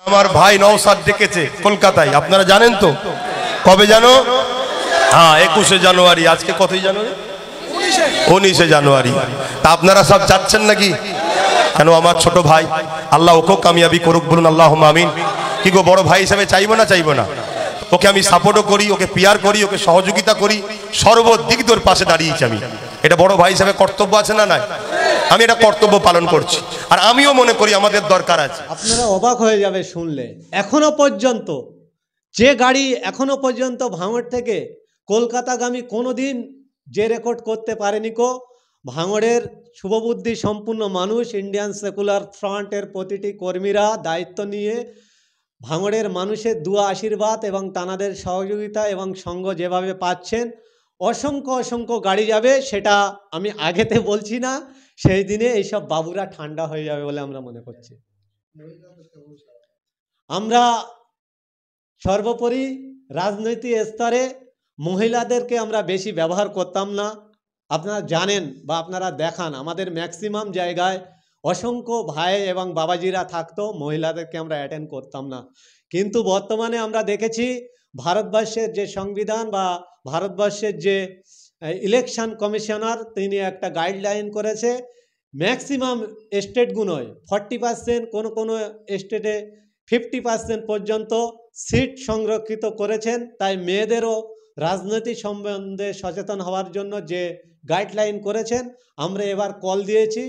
আমার ভাই নওশাদ ডেকেছে কলকাতায়, আপনারা জানেন তো? কবে জানো? হ্যাঁ, 21শে জানুয়ারি। আজকে কতই জানুয়ারি? 19শে জানুয়ারি। তা আপনারা সব যাচ্ছেন নাকি? কেন? আমার ছোট ভাই, আল্লাহ ওকেও কামিয়াবি করুক, বলুন আল্লাহুম্মা আমিন। কি গো, বড় ভাই হিসেবে চাইবো না? চাইবো না? ওকে আমি সাপোর্টও করি, ওকে পিয়ার করি, ওকে সহযোগিতা করি, সর্বদিক তোর পাশে দাঁড়িয়েছি আমি। এটা বড় ভাই হিসেবে কর্তব্য আছে না নাই? আমি এটা কর্তব্য পালন করছি, আর আমিও মনে করি আমাদের দরকার আছে। আপনারা অবাক হয়ে যাবে শুনলে, এখনো পর্যন্ত যে গাড়ি এখনো পর্যন্ত ভাঙড় থেকে কলকাতাগামী কোনোদিন যে রেকর্ড করতে পারেনি কো, ভাঙড়ের শুভবুদ্ধি সম্পূর্ণ মানুষ, ইন্ডিয়ান সেকুলার ফ্রন্টের প্রতিটি কর্মীরা দায়িত্ব নিয়ে ভাঙড়ের মানুষের দুয়া আশীর্বাদ এবং তানাদের সহযোগিতা এবং সঙ্গ যেভাবে পাচ্ছেন, অসংখ্য অসংখ্য গাড়ি যাবে। সেটা আমি আগেতে বলছি না, সেই দিনে এইসব বাবুরা ঠান্ডা হয়ে যাবে বলে আমরা মনে করছি। আমরা সর্বোপরি রাজনৈতিক স্তরে মহিলাদেরকে আমরা বেশি ব্যবহার করতাম না। আপনারা জানেন বা আপনারা দেখান, আমাদের ম্যাক্সিমাম জায়গায় অসংখ্য ভাই এবং বাবাজিরা থাকতো, মহিলাদেরকে আমরা অ্যাটেন্ড করতাম না। কিন্তু বর্তমানে আমরা দেখেছি ভারতবর্ষের যে সংবিধান বা ভারতবর্ষের যে ইলেকশন কমিশনার, তিনি একটা গাইডলাইন করেছে, ম্যাক্সিমাম স্টেটগুলোয় 40%, কোনো কোনো স্টেটে 50% পর্যন্ত সিট সংরক্ষিত করেছেন। তাই মেয়েদেরও রাজনৈতিক সম্বন্ধে সচেতন হওয়ার জন্য যে গাইডলাইন করেছেন, আমরা এবার কল দিয়েছি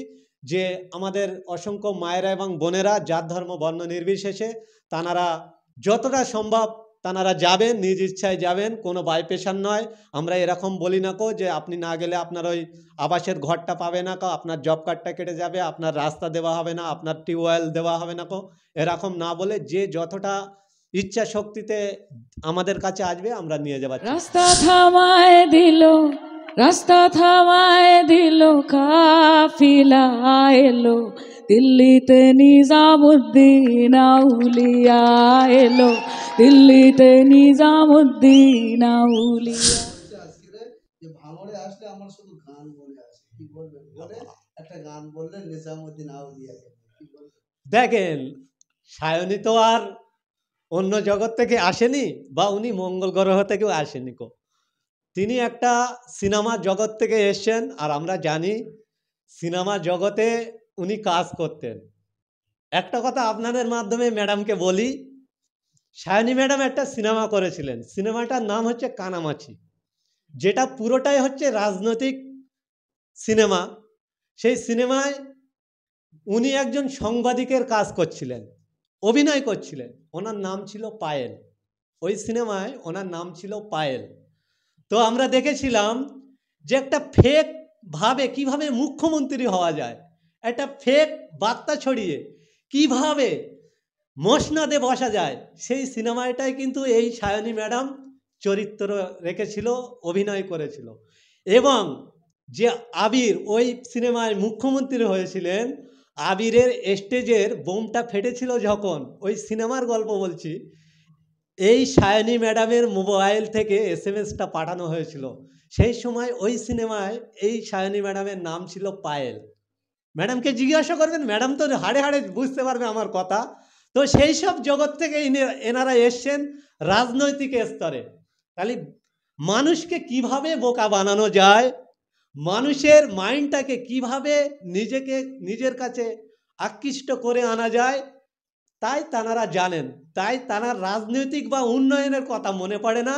যে আমাদের অসংখ্য মায়েরা এবং বোনেরা জাত ধর্ম বর্ণ নির্বিশেষে তানারা যতটা সম্ভব তানারা যাবেন, নিজ ইচ্ছায় যাবেন, কোনো বাইপেশান নয়। আমরা এরকম বলি না কো যে আপনি না গেলে আপনার ওই আবাসের ঘরটা পাবে না কো, আপনার জব কার্ডটা কেটে যাবে, আপনার রাস্তা দেওয়া হবে না, আপনার টিউবওয়েল দেওয়া হবে না কো, এরকম না বলে যে যতটা ইচ্ছা শক্তিতে আমাদের কাছে আসবে আমরা নিয়ে যাবার। রাস্তা থামায় দিল, রাস্তা থামায় দিল, কাফিলা এলো, দিল্লিতে নিজামুদ্দিন আউলিয়া এলো, দিল্লিতে নিজামুদ্দিন আউলিয়া। ভাঙড়ে আসলে আমার শুধু গান মনে আসে, কি বলবেন বলে একটা গান বললে নিজামুদ্দিন আউলিয়া। দেখেন, সায়নী তো আর অন্য জগৎ থেকে আসেনি, বা উনি মঙ্গল গ্রহ থেকেও আসেনি কো। তিনি একটা সিনেমা জগৎ থেকে এসছেন, আর আমরা জানি সিনেমা জগতে উনি কাজ করতেন। একটা কথা আপনাদের মাধ্যমে ম্যাডামকে বলি, সায়নী ম্যাডাম একটা সিনেমা করেছিলেন, সিনেমাটার নাম হচ্ছে কানামাছি, যেটা পুরোটাই হচ্ছে রাজনৈতিক সিনেমা। সেই সিনেমায় উনি একজন সাংবাদিকের কাজ করছিলেন, অভিনয় করছিলেন, ওনার নাম ছিল পায়েল। ওই সিনেমায় ওনার নাম ছিল পায়েল। তো আমরা দেখেছিলাম যে একটা ফেক ভাবে কিভাবে মুখ্যমন্ত্রী হওয়া যায়, একটা ফেক বার্তা ছড়িয়ে কিভাবে মসনাদে বসা যায়, সেই সিনেমাটাই কিন্তু এই সায়নী ম্যাডাম চরিত্র রেখেছিল, অভিনয় করেছিল। এবং যে আবির ওই সিনেমায় মুখ্যমন্ত্রী হয়েছিলেন, আবিরের স্টেজের বোমটা ফেটেছিল যখন, ওই সিনেমার গল্প বলছি, এই সায়নী ম্যাডামের মোবাইল থেকে এসএমএসটা পাঠানো হয়েছিল। সেই সময় ওই সিনেমায় এই সায়নী ম্যাডামের নাম ছিল পায়েল। ম্যাডামকে জিজ্ঞাসা করবেন, ম্যাডাম তো হাড়ে হাড়ে বুঝতে পারবে আমার কথা। তো সেই সব জগৎ থেকে এনারা এসছেন রাজনৈতিক স্তরে। তাহলে মানুষকে কিভাবে বোকা বানানো যায়, মানুষের মাইন্ডটাকে কিভাবে নিজের কাছে আকৃষ্ট করে আনা যায়, তাই তানারা জানেন। তাই তানার রাজনৈতিক বা উন্নয়নের কথা মনে পড়ে না,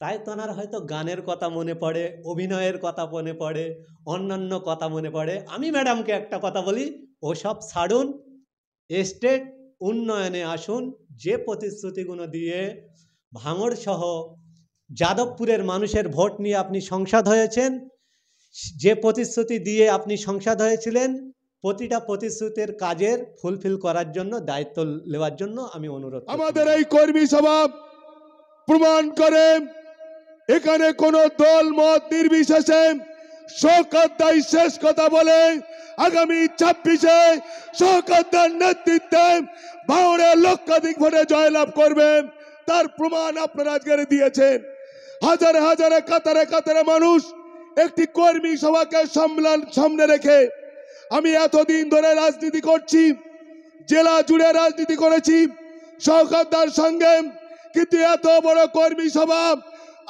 তাই তানার হয়তো গানের কথা মনে পড়ে, অভিনয়ের কথা মনে পড়ে, অন্যান্য কথা মনে পড়ে। আমি ম্যাডামকে একটা কথা বলি, ওসব ছাড়ুন, স্টেট উন্নয়নে আসুন। যে প্রতিশ্রুতিগুলো দিয়ে ভাঙড় সহ যাদবপুরের মানুষের ভোট নিয়ে আপনি সংসদ হয়েছেন, যে প্রতিশ্রুতি দিয়ে আপনি সংসদ হয়েছিলেন, প্রতিটা প্রতিশ্রুতির কাজের ফুলফিল করার জন্য, দায়িত্ব নেওয়ার জন্য আমি অনুরোধ। আমাদের এই কর্মী সভা প্রমাণ করে এখানে কোন দল মত নির্বিশেষে শওকতদাই শেষ কথা বলে আগামী 26-এ শওকতদার নেতৃত্বে ভাঙড়ে লক্ষাধিক ভোটে জয়লাভ করবে, তার প্রমাণ আপনারা আজকে দিয়েছেন। হাজারে হাজারে কাতারে কাতারে মানুষ একটি কর্মী সভাকে সামনে রেখে, আমি এতদিন ধরে রাজনীতি করছি, জেলা জুড়ে রাজনীতি করেছি, শওকতদার সঙ্গে, কিন্তু এত বড় কর্মী সভা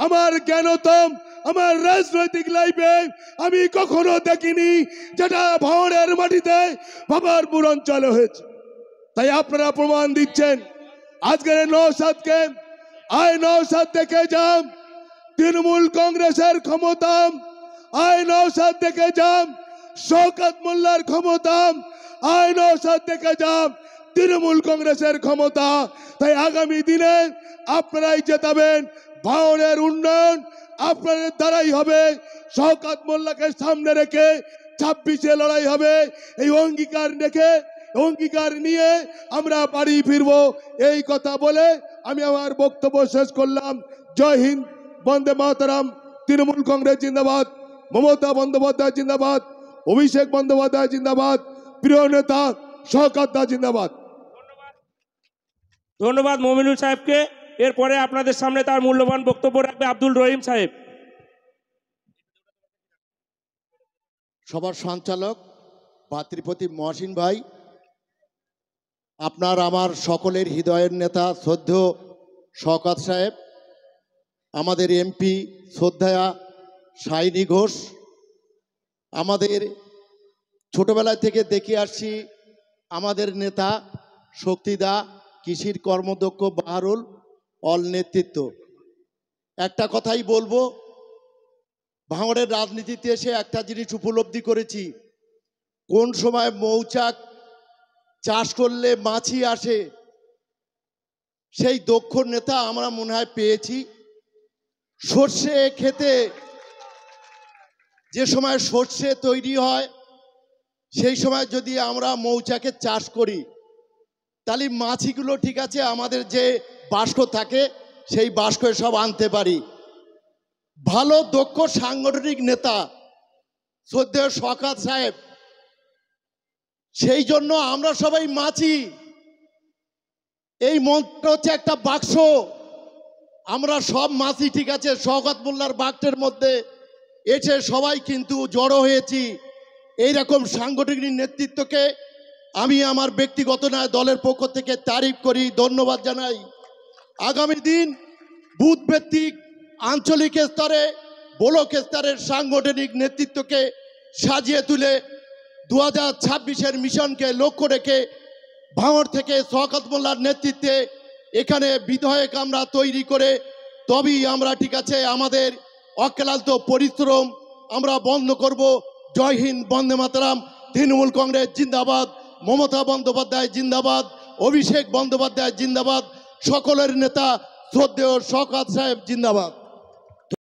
আমার জ্ঞানতম আমার রাজনৈতিক লাইফে আমি কখনো দেখিনি, যেটা ভাঙড়ের মাটিতে বাবারপুর অঞ্চলে হয়েছে। তাই আপনারা প্রমাণ দিচ্ছেন আজকের নওশাদকে। আয় নওশাদ দেখে যান তৃণমূল কংগ্রেসের ক্ষমতা, আয় নওশাদ দেখে যান শওকত মোল্লার ক্ষমতা, আয় নওশাদ দেখে যান তৃণমূল কংগ্রেসের ক্ষমতা। তাই আগামী দিনে আপনারাই জেতাবেন। ভাঙড়ের উন্নয়ন আপনাদের দ্বারাই হবে। শওকত মোল্লাকে সামনে রেখে 26-এ লড়াই হবে। এই অঙ্গীকার নিয়ে আমরা বাড়ি ফিরবো, এই কথা বলে আমি আমার বক্তব্য শেষ করলাম। জয় হিন্দ, বন্দে মাতরম। তৃণমূল কংগ্রেস জিন্দাবাদ, মমতা বন্দ্যোপাধ্যায় জিন্দাবাদ, অভিষেক বন্দ্যোপাধ্যায় জিন্দাবাদ, প্রিয় নেতা শওকত দা জিন্দাবাদ। ধন্যবাদ মমিনুল সাহেবকে। এরপরে আপনাদের সামনে তার মূল্যবান বক্তব্য রাখবে আব্দুল রহিম সাহেব। সবার সঞ্চালক ভাতৃপতি মহসিন ভাই, আপনার আমার সকলের হৃদয়ের নেতা শ্রদ্ধেয় শওকত সাহেব, আমাদের এমপি শ্রদ্ধেয়া সাইনী ঘোষ, আমাদের ছোটবেলা থেকে দেখে আসছি আমাদের নেতা শক্তিদা, কৃষির কর্মদক্ষ বাহারুল, অল নেতৃত্ব। একটা কথাই বলবো, ভাঙড়ের রাজনীতিতে এসে একটা জিনিস উপলব্ধি করেছি, কোন সময় মৌচাক চাষ করলে মাছি আসে, সেই দক্ষ নেতা আমরা মনে হয় পেয়েছি। সর্ষে খেতে যে সময় সর্ষে তৈরি হয় সেই সময় যদি আমরা মৌচাকের চাষ করি, তাহলে মাছিগুলো ঠিক আছে আমাদের যে বাস্ক থাকে সেই বাস্কে সব আনতে পারি। ভালো দক্ষ সাংগঠনিক নেতা শ্রদ্ধেয় শওকত সাহেব, সেই জন্য আমরা সবাই মাছি। এই মন্ত্র হচ্ছে একটা বাক্স, আমরা সব মাছি ঠিক আছে। শওকত মোল্লার বাক্সের মধ্যে এসে সবাই কিন্তু জড়ো হয়েছি। এইরকম সাংগঠনিক নেতৃত্বকে আমি আমার ব্যক্তিগত নয় দলের পক্ষ থেকে তারিফ করি, ধন্যবাদ জানাই। আগামী দিন বুথ ভিত্তিক আঞ্চলিক স্তরে ব্লক স্তরের সাংগঠনিক নেতৃত্বকে সাজিয়ে তুলে 2026-এর মিশনকে লক্ষ্য রেখে ভাঙড় থেকে শওকত মোল্লার নেতৃত্বে এখানে বিধায়ক আমরা তৈরি করে তবেই আমরা ঠিক আছে আমাদের অক্লান্ত পরিশ্রম আমরা বন্ধ করব। জয় হিন্দ, বন্দে মাতরম। তৃণমূল কংগ্রেস জিন্দাবাদ, মমতা বন্দ্যোপাধ্যায় জিন্দাবাদ, অভিষেক বন্দ্যোপাধ্যায় জিন্দাবাদ, সকলের নেতা শ্রদ্ধেয় শওকত সাহেব জিন্দাবাদ।